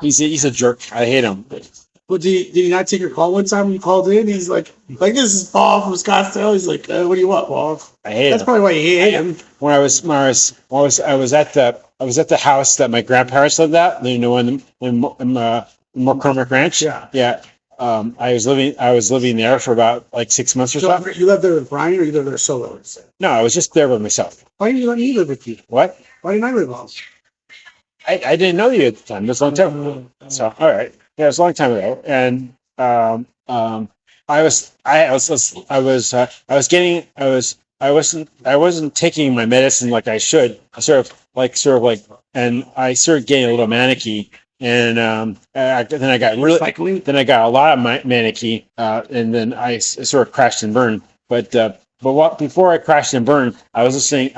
He's a jerk. I hate him. But did he not take your call one time when you called in? He's like this is Paul from Scottsdale. He's like, what do you want, Paul? I hate That's him. probably why you hate him. When I was at the house that my grandparents lived at. You know, in McCormick Ranch. Yeah. Yeah. I was living there for about like 6 months or so. You lived there with Brian, or you lived there solo? No, I was just there by myself. Why didn't you let me live with you? What? Why didn't I live with you? I didn't know you at the time. It was a long time ago. So, all right. Yeah, it was a long time ago. And I wasn't taking my medicine like I should. And I started getting a little manicky. And then I got a lot of manicky. And then I sort of crashed and burned. Before I crashed and burned, I was listening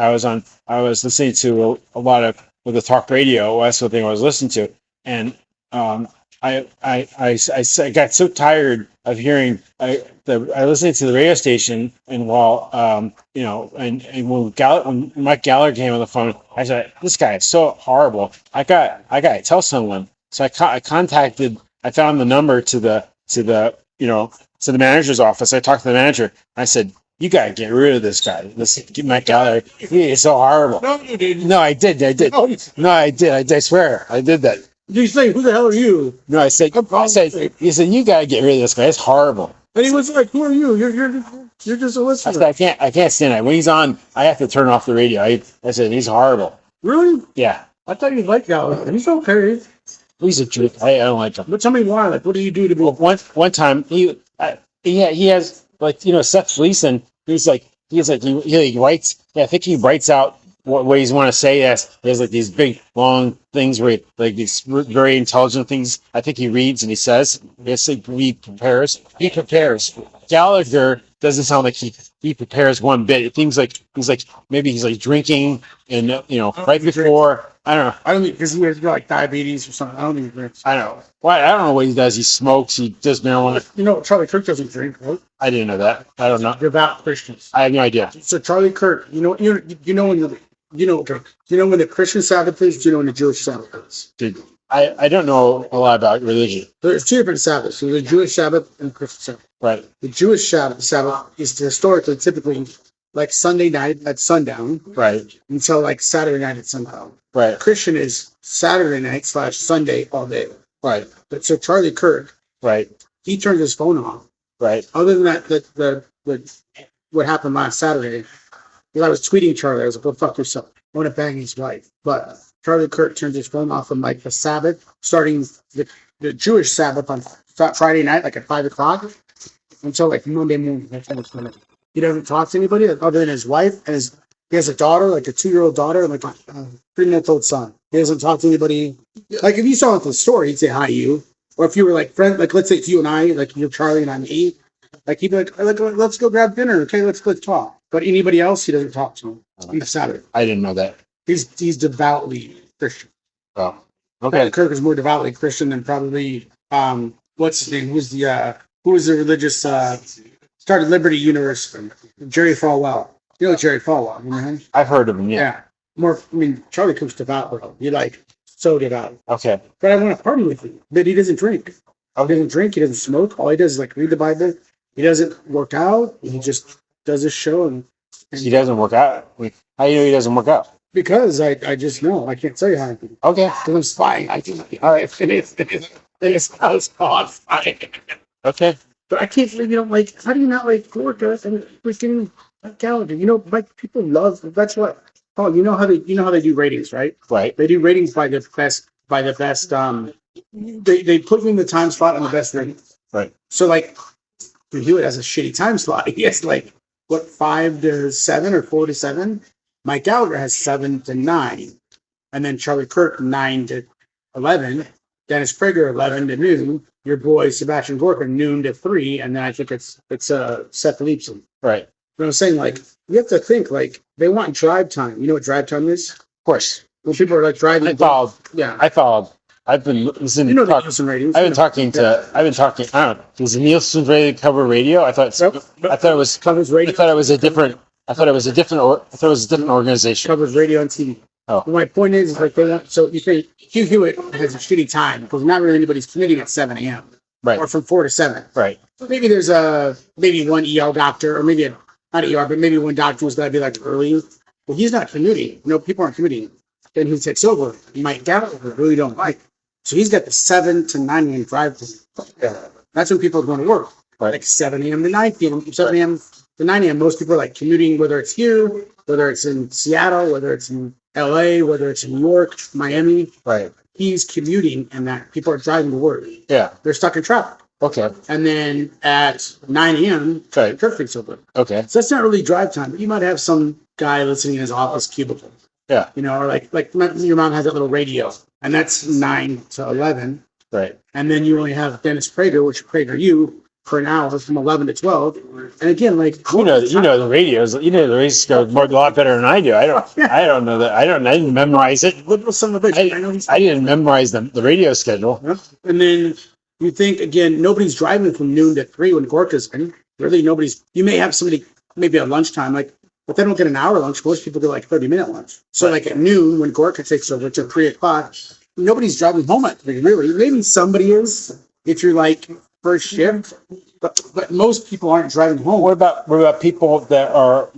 to a lot of the talk radio. That's the thing I was listening to, and I got so tired of hearing I listening to the radio station, and while and when Mike Gallagher came on the phone, I said, "This guy is so horrible. I got to tell someone." So I found the number to the manager's office. I talked to the manager. I said, "You gotta get rid of this guy. This Mike Gallagher. He is so horrible." No, you didn't. No, I did. No, I did. I swear, I did that. You say, "Who the hell are you?" No, I said, "You said you gotta get rid of this guy. It's horrible." And he was like, "Who are you? You're just a listener." I said, I can't stand it. When he's on, I have to turn off the radio. I said, "He's horrible." Really? Yeah. I thought you'd like Gallagher. He's okay. He's a jerk. I don't like him. But tell me why. Like, what do you do to be? Well, one time he has Seth Gleason. He writes. Yeah, I think he writes out what he's want to say. He has like these big long things where these very intelligent things. I think he reads and he says. He prepares. Gallagher doesn't sound like he prepares one bit. It seems like maybe he's like drinking and right before. I don't know. I don't think because he has like diabetes or something. I don't think he drinks. I know. Well, I don't know what he does. He smokes. He does marijuana. Charlie Kirk doesn't drink, right? I didn't know that. I don't know. Devout Christians. I have no idea. So Charlie Kirk, when the Christian Sabbath is, do you know when the Jewish Sabbath is? Dude, I don't know a lot about religion. There's two different Sabbaths. There's the Jewish Sabbath and the Christian Sabbath. Right. The Jewish Sabbath is typically like Sunday night at sundown. Right. Until like Saturday night at sundown. Right. Christian is Saturday night / Sunday all day. Right. But so Charlie Kirk. Right. He turned his phone off. Right. Other than that, what happened last Saturday, because I was tweeting Charlie, I was like, "Go fuck yourself. I want to bang his wife." But Charlie Kirk turned his phone off on like the Sabbath, starting the Jewish Sabbath on Friday night, like at 5:00, until like Monday morning. He doesn't talk to anybody other than his wife, and he has a daughter, like a 2-year-old daughter, and like a 3-month-old son. He doesn't talk to anybody. Like if you saw it at the store, he'd say hi to you. Or if you were like friends, like let's say it's you and I, like you're Charlie and I'm E, like he'd be like, "Let's go grab dinner, okay? Let's talk." But anybody else, he doesn't talk to on the Saturday. I didn't know that. He's devoutly Christian. Oh, okay. Kirk is more devoutly Christian than probably what's his name? Who was the religious started Liberty University? Jerry Falwell. You know Jerry Falwell, you know him? I've heard of him. Yeah. Charlie Kirk's devout, bro. He so devout. Okay. But I want to party with him. But he doesn't drink. He doesn't drink. He doesn't smoke. All he does is read the Bible. He doesn't work out. He just does his show and he doesn't work out. How do you know he doesn't work out? Because I just know. I can't tell you how. Okay. Because I'm spying. I do. All right. It is on spying. Okay. But I can't believe you don't like. How do you not like Gorka and freaking Gallagher? People love. That's what. Oh, you know how they do ratings, right? Right. They do ratings by the best. They put you in the time slot on the best ratings. Right. So you do it as a shitty time slot. He has 5 to 7 or 4 to 7. Mike Gallagher has 7 to 9, and then Charlie Kirk 9 to 11. Dennis Prager 11 to noon. Your boy Sebastian Gorka noon to 3, and then I think it's Seth Leibson. Right. But I'm saying you have to think they want drive time. You know what drive time is? Of course. When people are driving. I followed. Yeah. I followed. I've been listening. The Nielsen ratings. I've been talking. I don't know. Is the Nielsen rated cover radio? I thought it was Covers radio. I thought it was a different organization. Covers radio and TV. Oh. But my point is like they want. So you think Hugh Hewitt has a shitty time because not really anybody's commuting at 7 a.m. Right. Or from 4 to 7. Right. So maybe there's maybe one ER doctor or maybe not ER, but maybe one doctor who's got to be like early. Well, he's not commuting. No, people aren't commuting. Then he takes over. Mike Gallagher really don't like. So he's got the 7 to 9 a.m. drive. That's when people are going to work. Right. Like 7 a.m. to 9 p.m. 7 a.m. to 9 a.m. Most people are like commuting, whether it's here, whether it's in Seattle, whether it's in LA, whether it's in New York, Miami. Right. He's commuting and that people are driving to work. Yeah. They're stuck in traffic. Okay. And then at 9 a.m., Right. traffic's open. Okay. So that's not really drive time, but you might have some guy listening in his office cubicle. Yeah. You know, or like your mom has that little radio, and that's 9 to 11. Right. And then you only have Dennis Prager, which Prager you for an hour from 11 to 12. And again, like the radios. The radios go a lot better than I do. I don't know that. I didn't memorize it. Liberal son of a bitch. I didn't memorize the radio schedule. Yep. And then you think again, nobody's driving from noon to 3 when Gorka's in. Really, nobody's. You may have somebody maybe at lunchtime, like, but they don't get an hour lunch. Most people get like 30-minute lunch. So Right. like at noon when Gorka takes over to 3 o'clock, nobody's driving home at 3. Really, maybe somebody is if you're like first shift, but most people aren't driving home. What about people that are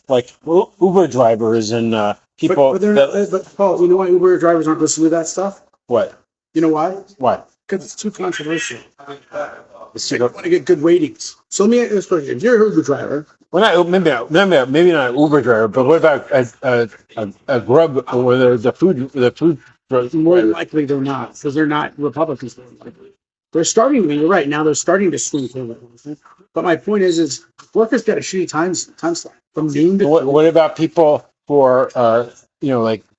like Uber drivers and people? But they're not. But Paul, you know why Uber drivers aren't listening to that stuff? What? You know why? Why? Because it's too controversial. It's They want to get good ratings. So let me ask this question: if you're an Uber driver, well, maybe not an Uber driver, but what about a Grub or the food? more than likely they're not, because they're not Republicans. More than likely. They're starting. You're right now. They're starting to swing forward. But my point is workers got a shitty time slot from noon to. What about people for child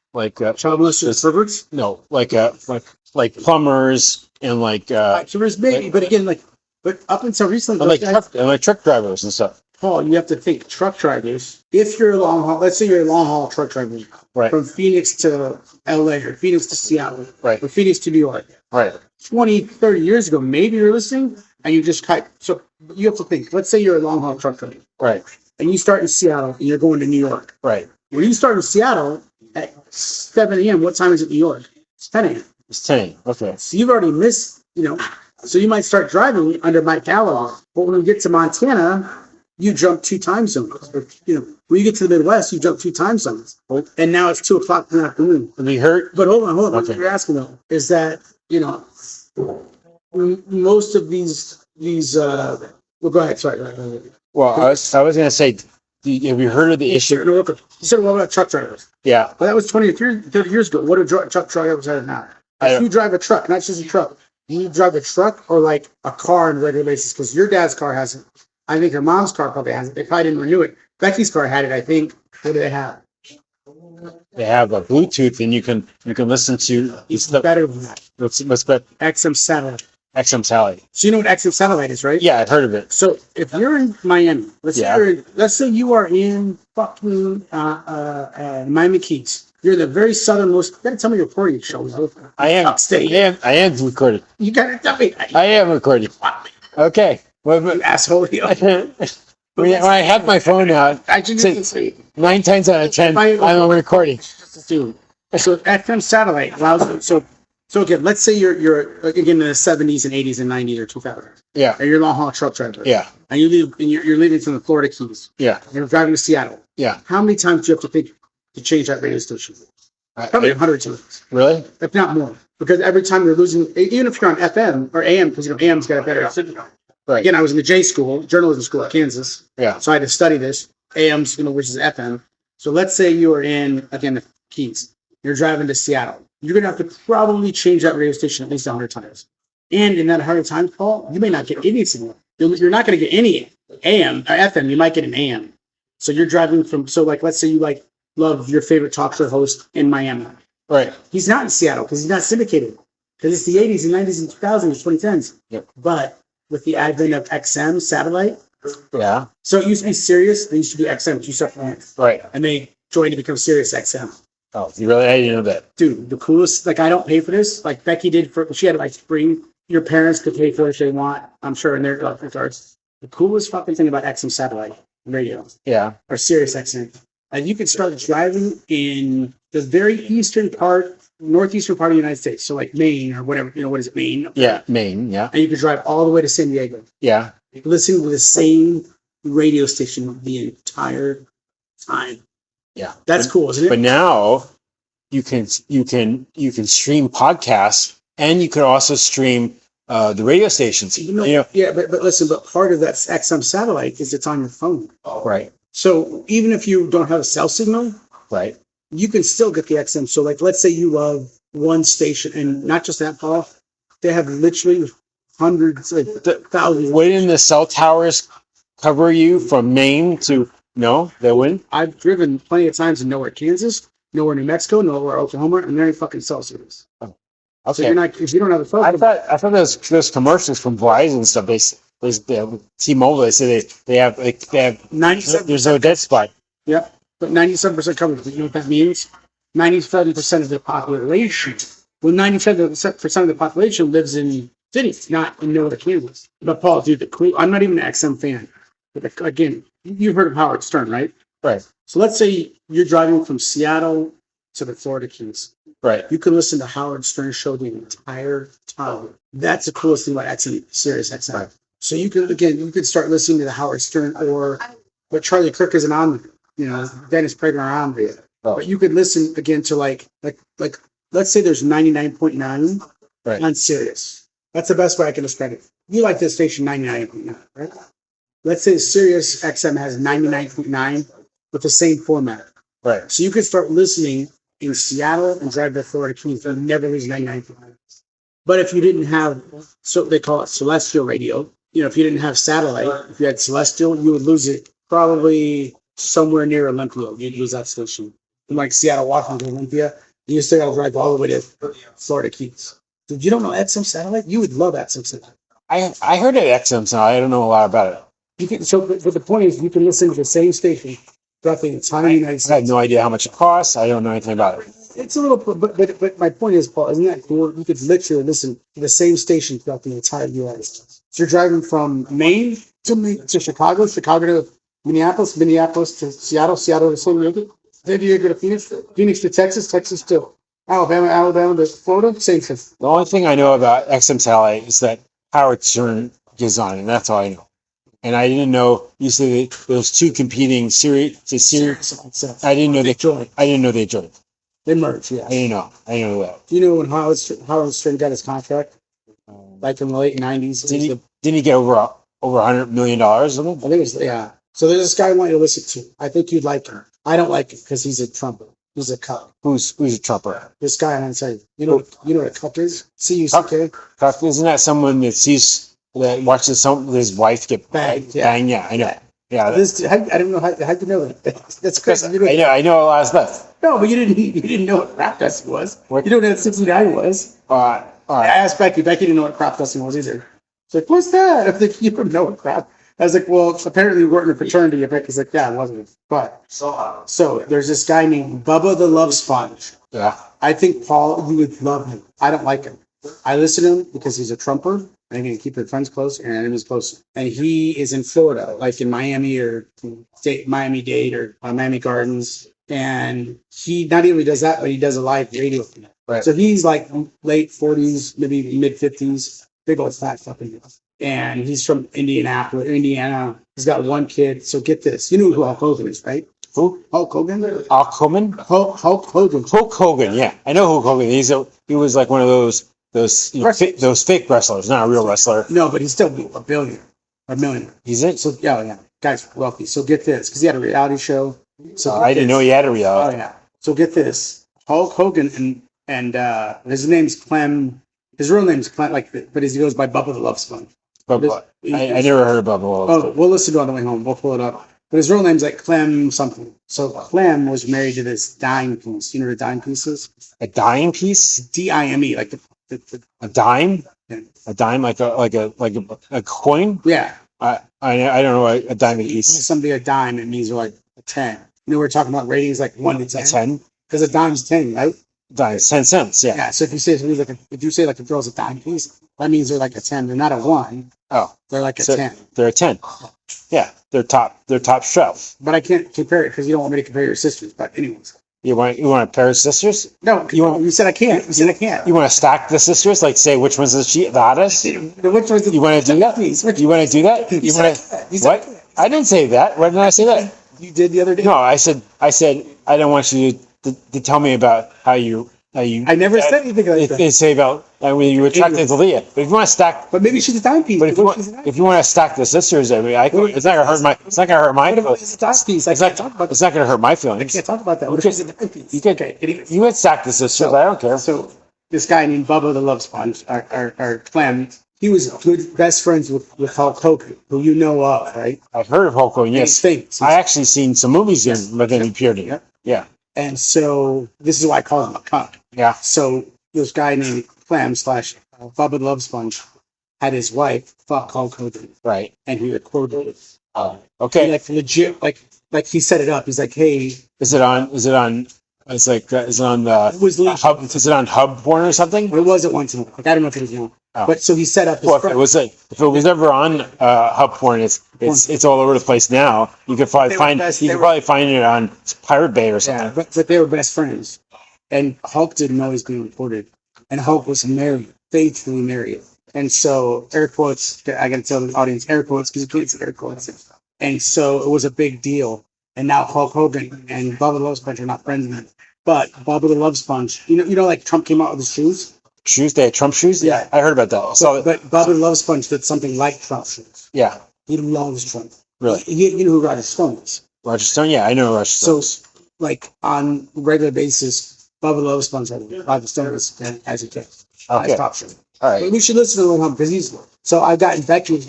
molesters, perverts? No, like plumbers and So there's maybe, but again, but up until recently, truck drivers and stuff. Paul, you have to think truck drivers. If you're a long haul, let's say you're a long haul truck driver, Right. from Phoenix to LA or Phoenix to Seattle, Right. or Phoenix to New York. Right. 20, 30 years ago, maybe you're listening and you just so you have to think, let's say you're a long haul truck driver Right. and you start in Seattle and you're going to New York. Right. When you start in Seattle at 7 a.m., what time is it in New York? It's 10 a.m. It's 10. Okay. So you've already missed, so you might start driving under Mike Gallagher. But when you get to Montana, you jump 2 time zones. Or, when you get to the Midwest, you jump 2 time zones. And now it's 2 o'clock in the afternoon. Have you heard? But hold on. Okay. What you're asking though is that, most of these well, go ahead. Sorry. Well, I was going to say, have you heard of the issue? You said, what about truck drivers? Yeah. Well, that was 20 or 30 years ago. What do truck drivers have now? If you drive a truck, not just a truck, you drive a truck or like a car on a regular basis, because your dad's car hasn't. I think your mom's car probably hasn't. They probably didn't renew it. Becky's car had it, I think. What do they have? They have a Bluetooth, and you can listen to It's better than that. what's better? XM satellite. XM Sally. So you know what XM satellite is, right? Yeah, I've heard of it. So if you're in Miami, let's say you are in fucking Miami Keys. You're the very southernmost. You gotta tell me your recording show. I am. Upstate. I am recording. You gotta tell me. I am recording. Okay. Well, You asshole. when I have my phone out, I just 9 times out of 10, I'm recording. So FM satellite allows you. So again, let's say you're again in the 70s and 80s and 90s or 2000s. Yeah. And you're a long haul truck driver. Yeah. And you're leaving from the Florida Keys. Yeah. And you're driving to Seattle. Yeah. How many times do you have to think to change that radio station? Probably 100 times. Really? If not more. Because every time you're losing, even if you're on FM or AM, because AM's got a better signal. Right. Again, I was in the J school, journalism school at Kansas. Yeah. So I had to study this. AM's, which is FM. So let's say you are in, again, the Keys. You're driving to Seattle. You're going to have to probably change that radio station at least 100 times. And in that 100 times, Paul, you may not get any signal. You're not going to get any AM or FM. You might get an AM. So you're driving let's say you love your favorite talk show host in Miami. Right. He's not in Seattle because he's not syndicated. Because it's the 80s and 90s and 2000s, 2010s. Yep. But with the advent of XM satellite. Yeah. So it used to be Sirius. They used to be XM. You stuff right. And they joined to become Sirius XM. Oh, you really? I didn't know that. Dude, the coolest. I don't pay for this. Like Becky did she had to bring your parents to pay for it if they want. I'm sure in their regards. The coolest fucking thing about XM satellite radio. Yeah. Or Sirius XM and you can start driving in the very northeastern part of the United States. So like Maine or whatever, what is it, Maine? Yeah, Maine. Yeah. And you can drive all the way to San Diego. Yeah. Listening to the same radio station the entire time. Yeah. That's cool, isn't it? But now you can stream podcasts, and you can also stream the radio stations. Yeah, but listen, but part of that XM satellite is it's on your phone. Right. So even if you don't have a cell signal, right, you can still get the XM. So like, let's say you love one station, and not just that, Paul, they have literally hundreds, like thousands. Wouldn't the cell towers cover you from Maine to? No, they wouldn't. I've driven plenty of times in nowhere Kansas, nowhere New Mexico, nowhere Oklahoma, and there ain't fucking cell service. Oh, okay. So if you don't have a phone. I thought those commercials from Verizon and stuff. They have T-Mobile. They say they have 97%. There's no dead spot. Yeah, but 97% coverage. You know what that means? 97% of the population. Well, 97% of the population lives in cities, not in nowhere Kansas. But Paul, dude, I'm not even an XM fan. But again, you've heard of Howard Stern, right? Right. So let's say you're driving from Seattle to the Florida Keys. Right. You can listen to Howard Stern show the entire time. That's the coolest thing about XM, Sirius XM. Right. So you could start listening to the Howard Stern but Charlie Kirk isn't on there. Dennis Prager around there. Oh. But you could listen again to like let's say there's 99.9 right. on Sirius. That's the best way I can describe it. You like this station 99.9, right? Let's say Sirius XM has 99.9 with the same format. Right. So you could start listening in Seattle and drive to Florida Keys and never lose 99.9. But if you didn't have, so they call it celestial radio, if you didn't have satellite, if you had celestial, you would lose it probably somewhere near Olympia. You'd lose that station. From like Seattle, Washington, Olympia, you still got to drive all the way to Florida Keys. If you don't know XM satellite, you would love XM satellite. I heard of XM satellite. I don't know a lot about it. But the point is, you can listen to the same station throughout the entire United States. I have no idea how much it costs. I don't know anything about it. It's a little, but my point is, Paul, isn't that cool? You could literally listen to the same station throughout the entire U.S. So you're driving from Maine to Chicago, Chicago to Minneapolis, Minneapolis to Seattle, Seattle to San Diego to Phoenix, Phoenix to Texas, Texas to Alabama to Florida, same thing. The only thing I know about XM satellite is that Howard Stern is on it, and that's all I know. And I didn't know. You said those two competing series. I didn't know they joined. I didn't know they joined. They merged. Yeah. I didn't know that. Do you know when Howard Stern got his contract? Like in the late '90s. Didn't he get over $100 million? I think it was. Yeah. So there's this guy I want you to listen to. I think you'd like him. I don't like him because he's a Trumper. He's a cuck. Who's a Trumper? This guy on the inside. You know what a cuck is? CUCK. Cuck, isn't that someone that watches his wife get banged? Yeah. Banged? Yeah, I know. Yeah. I don't know how you know that. That's crazy. I know a lot of stuff. No, but you didn't know what crap dusting was. You don't know what 69 was. All right. I asked Becky. Becky didn't know what crap dusting was either. She's like, "What's that?" I'm like, "You don't know what crap." I was like, "Well, apparently we weren't in a fraternity." Becky's like, "Yeah, it wasn't." But so there's this guy named Bubba the Love Sponge. Yeah. I think Paul, you would love him. I don't like him. I listen to him because he's a Trumper. And I'm going to keep their friends close, and enemies closer. And he is in Florida, like in Miami or Miami-Dade or Miami Gardens. And he not only does that, but he does a live radio thing. Right. So he's like late 40s, maybe mid 50s, big old fat fucking guy. And he's from Indiana. He's got one kid. So get this. You know who Hulk Hogan is, right? Who? Hulk Hogan? Hulk Hogan? Hulk Hogan. Hulk Hogan, yeah. I know Hulk Hogan. He was like one of those fake wrestlers, not a real wrestler. No, but he's still a billionaire. A millionaire. He's it? So yeah. Guy's wealthy. So get this. Because he had a reality show. So I didn't know he had a reality. Oh, yeah. So get this. Hulk Hogan and his name's Clem. His real name's Clem, but he goes by Bubba the Love Sponge. Bubba. I never heard of Bubba. Oh, we'll listen to it on the way home. We'll pull it up. But his real name's like Clem something. So Clem was married to this dime piece. You know what a dime piece is? A dime piece? DIME, like a dime? Yeah. A dime, like a coin? Yeah. I don't know what a dime piece. Somebody a dime, it means like a 10. You know, we're talking about ratings like 1 to 10. A 10? Because a dime's 10, right? Dimes 10 cents. Yeah. Yeah. So if you say like a girl's a dime piece, that means they're like a 10. They're not a 1. Oh, They're like a so 10. They're a 10. Yeah, they're top shelf. But I can't compare it because you don't want me to compare your sisters. But anyways. You want a pair of sisters? No, you said I can't. You said I can't. You want to stack the sisters, like say which one's the hottest? Which one's you want to do that? You want to do that? You want to what? I didn't say that. When did I say that? You did the other day. No, I said I don't want you to tell me about how you. I never said anything like that. They say about when you were attracted to Leah. But if you want to stack, but maybe she's a dime piece. But if you want to stack the sisters, I mean, it's not gonna hurt my. It's not gonna hurt my feelings. It's a dime piece. It's not gonna hurt my feelings. I can't talk about that. What if she's a dime piece? You would stack the sisters. I don't care. So this guy named Bubba the Love Sponge, our clan, he was good best friends with Hulk Hogan, who you know of, right? I've heard of Hulk Hogan. Yes, I actually seen some movies in with him appeared in. Yeah. And so this is why I call him a cunt. Yeah. So this guy named Clam / Bubba the Love Sponge had his wife fuck Hulk Hogan. Right. And he recorded it. Oh. Okay. He, like legit, like he set it up. He's like, hey. Is it on? It's like is it on the Hub? Is it on Hub porn or something? It was at one time. Like I don't know if it was now. Oh. But so he set up. Well, if it was ever on Hub porn, it's all over the place now. You could probably find it on Pirate Bay or something. Yeah, but they were best friends, and Hulk didn't know he was being recorded, and Hulk was married, faithfully married, and so air quotes. I got to tell the audience air quotes because you can't see air quotes, and so it was a big deal. And now Hulk Hogan and Bubba the Love Sponge are not friends anymore. But Bubba the Love Sponge, you know, like Trump came out with his shoes. Shoes? They had Trump shoes? Yeah. I heard about that. But Bubba the Love Sponge did something like Trump shoes. Yeah. He loves Trump. Really? You know who Roger Stone is? Roger Stone? Yeah, I know Roger Stone. So, like, on a regular basis, Bubba the Love Sponge had Roger Stone as a kid. Okay. As top shoe. All right. But we should listen to him because he's... So I've gotten Becky...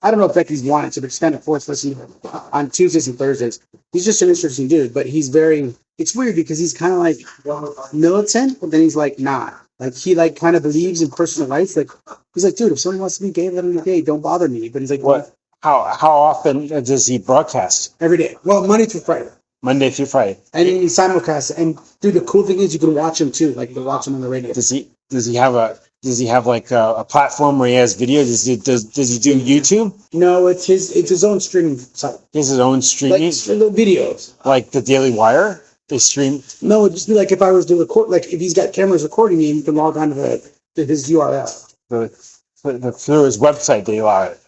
I don't know if Becky's wanted to, but it's kind of forced listening on Tuesdays and Thursdays. He's just an interesting dude, but he's very... It's weird because he's kind of like militant, but then he's like not. Like he like kind of believes in personal rights. Like he's like, dude, if someone wants to be gay, let them be gay. Don't bother me. But he's like, what? How often does he broadcast? Every day. Well, Monday through Friday. Monday through Friday. And he simulcasts. And dude, the cool thing is you can watch him too. Like you can watch him on the radio. Does he have like a platform where he has video? Does he do YouTube? No, it's his own streaming site. His own streaming like, videos. Like the Daily Wire. They stream. No, it'd just be like if I was to record. Like if he's got cameras recording me, you can log on to his URL. Through his website, they allow it.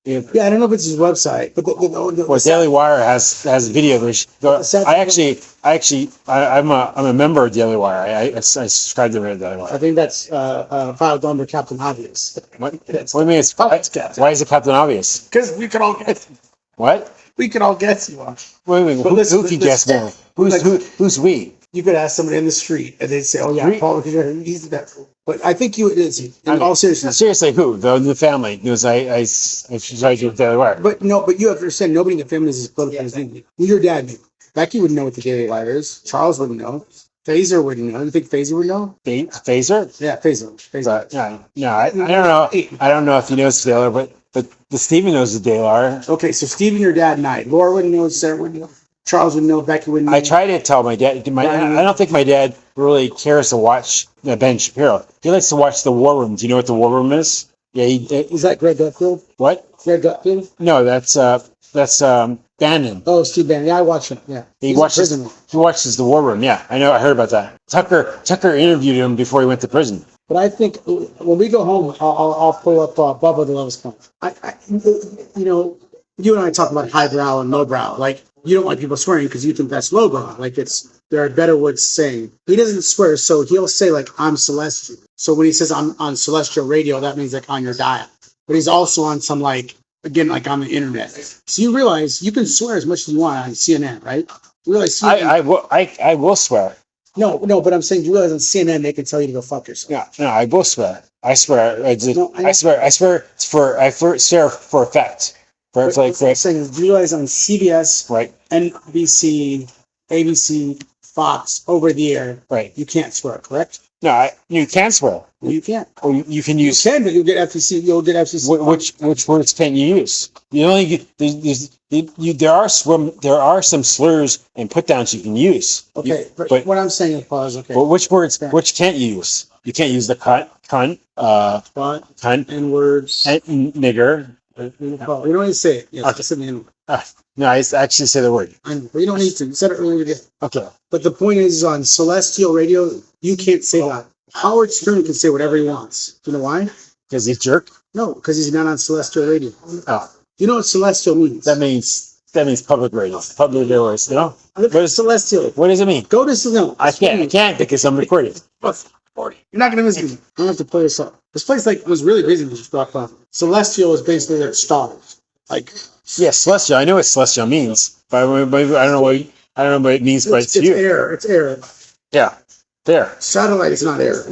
Yeah, I don't know if it's his website, but well, Daily Wire has video. I'm a member of Daily Wire. I subscribe to Daily Wire. I think that's filed under Captain Obvious. What do you mean? Why is it Captain Obvious? Because we could all guess. What? We could all guess you are. Wait. Who can guess more? Who's we? You could ask somebody in the street, and they'd say, "Oh yeah, Paul, he's that." But I think you is in all seriousness. Seriously, who? The family? Because I tried to Daily Wire. But you have to understand, nobody in the family is as political. Your dad knew. Becky wouldn't know what the Daily Wire is. Charles wouldn't know. Phaser wouldn't know. You think Phaser would know? Phaser? Yeah, Phaser. No, I don't know. I don't know if he knows Taylor, but the Steven knows the Daily Wire. Okay, so Steven, your dad, and I. Laura wouldn't know. Sarah wouldn't know. Charles would know. Becky wouldn't know. I try to tell my dad. I don't think my dad really cares to watch Ben Shapiro. He likes to watch the War Room. Do you know what the War Room is? Yeah. Is that Greg Gutfield? What? Greg Gutfield? No, that's Bannon. Oh, Steve Bannon. Yeah, I watch him. Yeah. He watches the War Room. Yeah, I know. I heard about that. Tucker interviewed him before he went to prison. But I think when we go home, I'll pull up Bubba the Love Sponge. You and I talk about highbrow and lowbrow. Like, you don't like people swearing because you think that's lowbrow. Like, there are better words saying. He doesn't swear, so he'll say, like, I'm Celestial. So when he says I'm on Celestial Radio, that means, like, on your dial. But he's also on some, like, again, like, on the internet. So you realize you can swear as much as you want on CNN, right? You realize CNN, I will swear. No, but I'm saying you realize on CNN they can tell you to go fuck yourself. Yeah, no, I will swear. I swear. I swear for effect. What I'm saying is, you realize on CBS, right, NBC, ABC, Fox, over the air, right, you can't swear, correct? No, you can swear. You can't. Or you can use. You can, but you'll get FCC. You'll get FCC. Which words can you use? You only get, there are some slurs and put downs you can use. Okay, but what I'm saying is pause. Okay. But which words? Which can't you use? You can't use the cunt, cunt, and words, and nigger. You don't need to say it. Yes, Okay. it's in the end. No, I actually say the word. I know, but you don't need to. You said it earlier. Okay. But the point is, on Celestial Radio, you can't say that. Howard Stern can say whatever he wants. Do you know why? Because he's jerk. No, because he's not on Celestial Radio. Oh, You know what Celestial means? that means public radio. Public radio. No. What is Celestial? What does it mean? Go to no. I can't because I'm recording. You're not gonna miss me. I don't have to play this up. This place was really busy when you talk about it. Celestial is basically their stars. Like Yes, celestial. I know what celestial means, but I don't know what it means. But it's you. air. It's air. Yeah, there. Satellite is not air.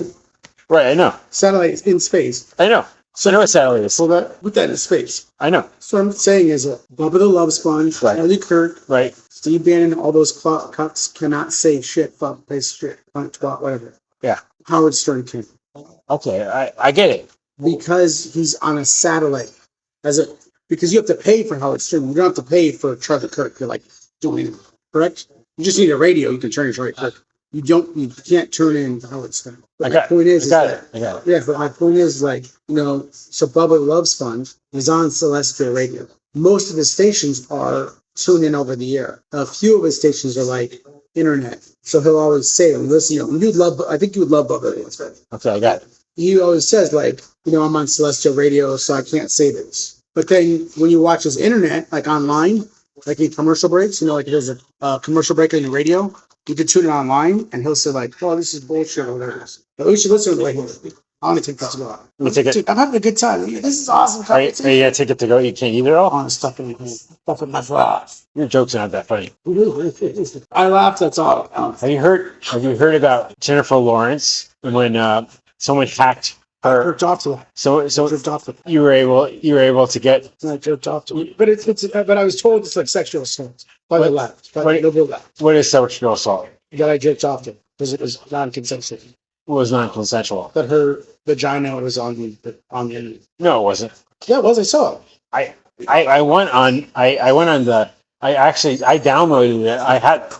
Right. I know. Satellite is in space. I know. So I know what satellite is. So put that in space. I know. So what I'm saying is Bubba the Love Sponge, Right. Charlie Kirk, Right. Steve Bannon, all those cucks cannot say shit, fuck, piss, shit, cunt, twat, whatever. Yeah. Howard Stern can. Okay. I get it. Because he's on a satellite. Because you have to pay for Howard Stern. You don't have to pay for Charlie Kirk. You're like doing it, correct? You just need a radio. You can turn in Charlie Kirk. You can't turn in Howard Stern. But I got it. Yeah, but my point is like, so Bubba Love Sponge is on Celestial Radio. Most of his stations are tuned in over the air. A few of his stations are like internet. So he'll always say, listen, I think you would love Bubba. Okay, I got it. He always says like, I'm on Celestial Radio, so I can't say this. But then when you watch his internet, like online, like in commercial breaks, like there's a commercial break on the radio, you can tune it online, and he'll say like, "Oh, this is bullshit," or whatever it is. But we should listen to it. Like, I want to take this to go. Dude, I'm having a good time. This is awesome. Are you gonna take it to go? You can't eat it all. On stuff in my flash. Your jokes are not that funny. I laughed. That's all. Have you heard about Jennifer Lawrence when someone hacked her? Jerked off to that. So Jerked off to that. you were able to get. I jerked off to it. But I was told it's like sexual assault by the left. By the liberal left. What is sexual assault? That I jerked off to because it was non-consensual. It was non-consensual. That her vagina was on the internet. No, it wasn't. Yeah, it was. I saw it. I went on the. I downloaded it.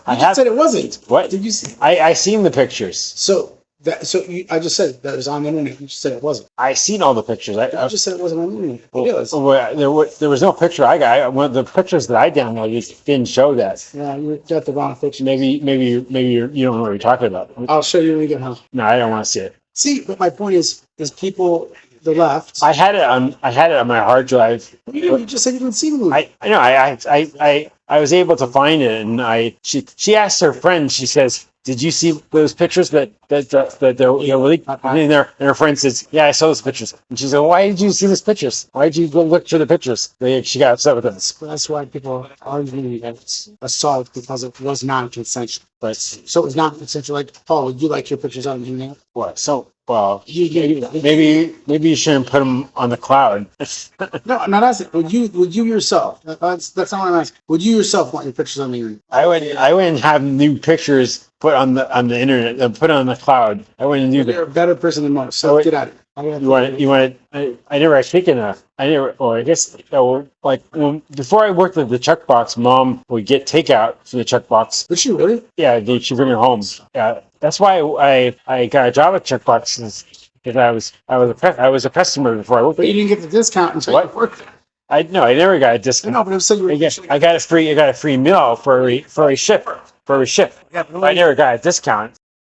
I said it wasn't. What did you see? I seen the pictures. I just said that it was on the internet. You just said it wasn't. I seen all the pictures. I just said it wasn't on the internet. There was no picture I got. One of the pictures that I downloaded didn't show that. Yeah, you got the wrong picture. Maybe you don't know what you're talking about. I'll show you when we get home. No, I don't want to see it. See, but my point is people, the left. I had it on my hard drive. You just said you didn't see the movie. I know. I was able to find it, and she asked her friend. She says, "Did you see those pictures that they're leaked?" And her friend says, "Yeah, I saw those pictures." And she said, "Why did you see those pictures? Why did you go look for the pictures?" She got upset with them. That's why people are arguing against assault because it was non-consensual. But so it was non-consensual. Like, Paul, would you like your pictures on the internet? What? So, well, maybe you shouldn't put them on the cloud. No, not asking. Would you yourself? That's not what I'm asking. Would you yourself want your pictures on the internet? I wouldn't have new pictures put on the internet, put on the cloud. I wouldn't do that. You're a better person than most. So get at it. You want? I never taken a. I never. Or I guess before I worked at the Chuck Box, Mom would get takeout from the Chuck Box. Did she really? Yeah, she'd bring it home. Yeah, that's why I got a job at Chuck Box because I was a customer before I worked. But you didn't get the discount until you worked there. I never got a discount. No, but it was so I got a free meal for a shift. Yeah, I never got a discount.